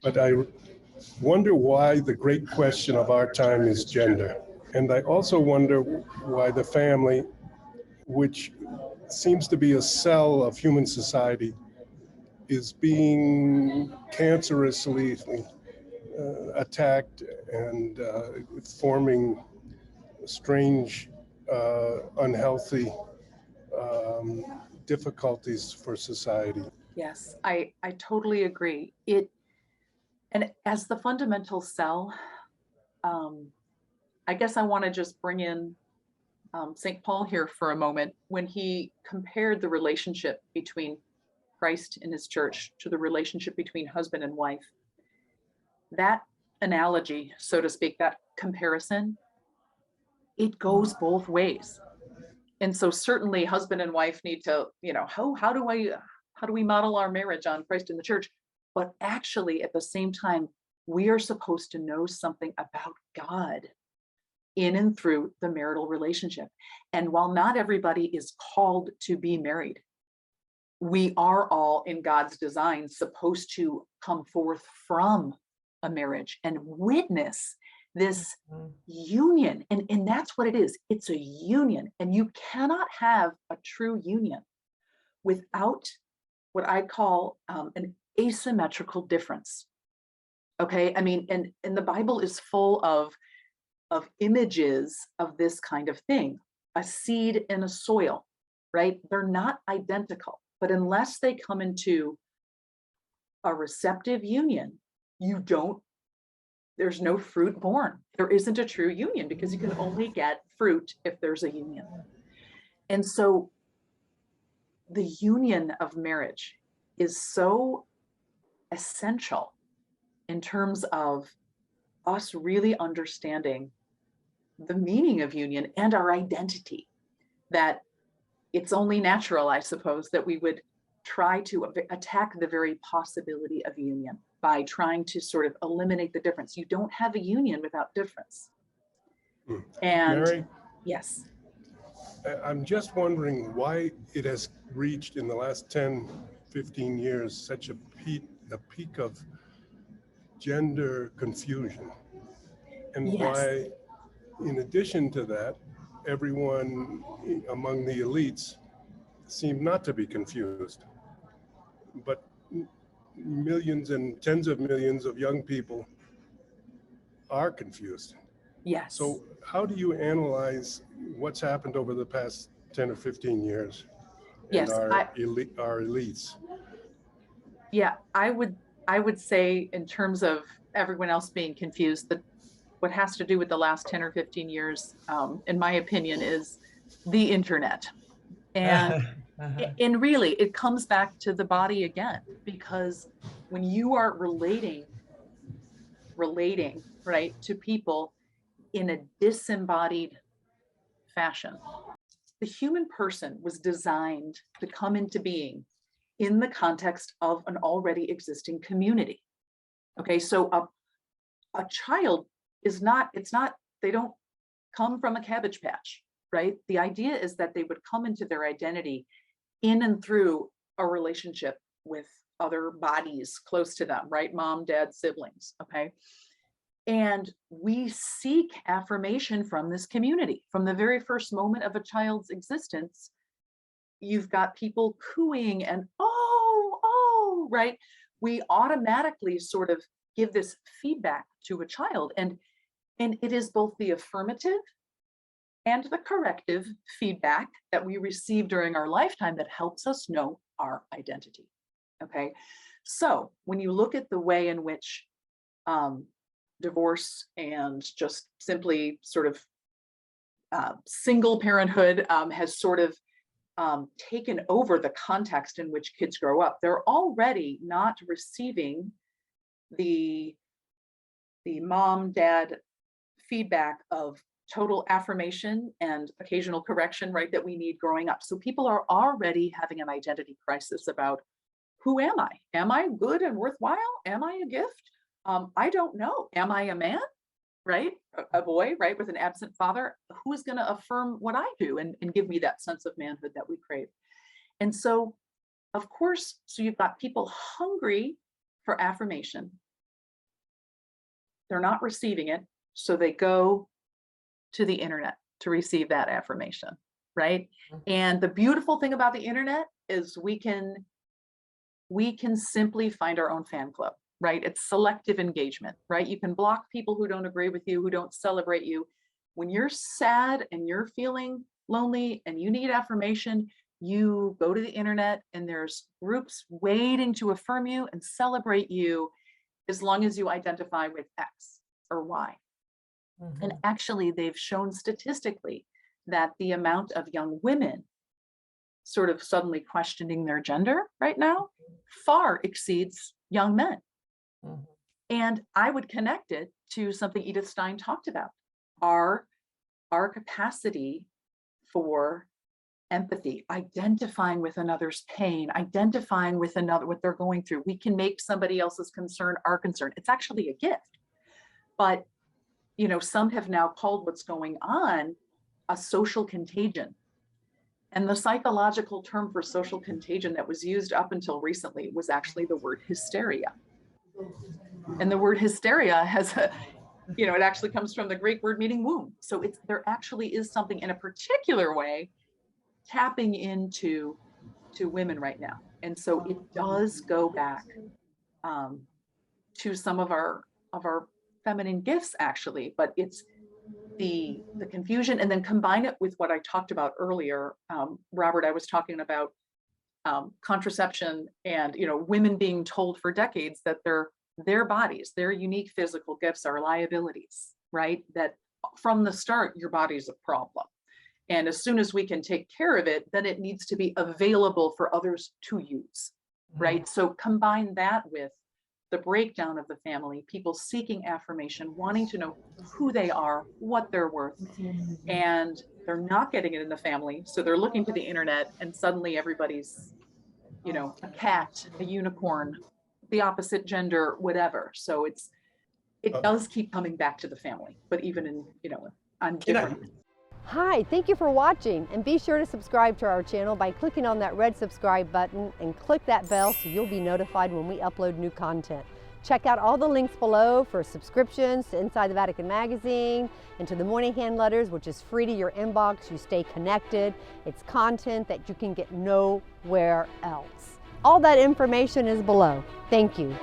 But I wonder why the great question of our time is gender. And I also wonder why the family, which seems to be a cell of human society, is being cancerously attacked and forming strange, unhealthy difficulties for society. Yes, I totally agree. And as the fundamental cell, I guess I want to just bring in St. Paul here for a moment when he compared the relationship between Christ and his church to the relationship between husband and wife. That analogy, so to speak, that comparison, it goes both ways. And so certainly husband and wife need to, how do we model our marriage on Christ and the church? But actually at the same time, we are supposed to know something about God in and through the marital relationship. And while not everybody is called to be married, we are all in God's design supposed to come forth from a marriage and witness this union. And that's what it is. It's a union. And you cannot have a true union without what I call an asymmetrical difference. Okay. I mean, and the Bible is full of images of this kind of thing, a seed in a soil, right? They're not identical, but unless they come into a receptive union, there's no fruit born. There isn't a true union because you can only get fruit if there's a union. And so the union of marriage is so essential in terms of us really understanding the meaning of union and our identity, that it's only natural, I suppose, that we would try to attack the very possibility of union by trying to sort of eliminate the difference. You don't have a union without difference. And Mary, yes. I'm just wondering why it has reached in the last 10, 15 years such a peak of gender confusion, and Yes. why, in addition to that, everyone among the elites seem not to be confused, but millions and tens of millions of young people are confused. Yes. So how do you analyze what's happened over the past 10 or 15 years in Yes, our elites? Yeah, I would say in terms of everyone else being confused, that what has to do with the last 10 or 15 years, in my opinion, is the internet. And and really, it comes back to the body again, because when you are relating, right, to people in a disembodied fashion, the human person was designed to come into being in the context of an already existing community. Okay, so a child they don't come from a cabbage patch, right? The idea is that they would come into their identity in and through a relationship with other bodies close to them, right? Mom, dad, siblings, okay? And we seek affirmation from this community. From the very first moment of a child's existence, you've got people cooing and, oh, right? We automatically sort of give this feedback to a child. And it is both the affirmative and the corrective feedback that we receive during our lifetime that helps us know our identity. Okay. So when you look at the way in which divorce and just simply sort of single parenthood has sort of taken over the context in which kids grow up, they're already not receiving the mom, dad feedback of total affirmation and occasional correction, right, that we need growing up. So people are already having an identity crisis about, who am I? Am I good and worthwhile? Am I a gift? I don't know. Am I a man? Right? A boy, right, with an absent father? Who is going to affirm what I do and give me that sense of manhood that we crave? And so, of course, so you've got people hungry for affirmation, they're not receiving it, so they go to the internet to receive that affirmation, right? And the beautiful thing about the internet is we can simply find our own fan club, right? It's selective engagement, right? You can block people who don't agree with you, who don't celebrate you. When you're sad and you're feeling lonely and you need affirmation, you go to the internet and there's groups waiting to affirm you and celebrate you as long as you identify with X or Y. And actually, they've shown statistically that the amount of young women sort of suddenly questioning their gender right now far exceeds young men. And I would connect it to something Edith Stein talked about, our capacity for empathy, identifying with another's pain, identifying with another, what they're going through. We can make somebody else's concern our concern. It's actually a gift. But, you know, some have now called what's going on a social contagion. And the psychological term for social contagion that was used up until recently was actually the word hysteria. And the word hysteria has a, you know, it actually comes from the Greek word meaning womb. So there actually is something in a particular way tapping into women right now. And so it does go back to some of our feminine gifts actually, but it's the confusion, and then combine it with what I talked about earlier. Robert, I was talking about contraception and, you know, women being told for decades that their bodies, their unique physical gifts are liabilities, right? That from the start, your body's a problem. And as soon as we can take care of it, then it needs to be available for others to use, right? So combine that with the breakdown of the family, people seeking affirmation, wanting to know who they are, what they're worth, and they're not getting it in the family. So they're looking to the internet and suddenly everybody's, you know, a cat, a unicorn, the opposite gender, whatever. So it does keep coming back to the family, but even in, you know, on different. Hi, thank you for watching, and be sure to subscribe to our channel by clicking on that red subscribe button and click that bell so you'll be notified when we upload new content. Check out all the links below for subscriptions to Inside the Vatican magazine and to the Morning Hand Letters, which is free to your inbox. You stay connected. It's content that you can get nowhere else. All that information is below. Thank you.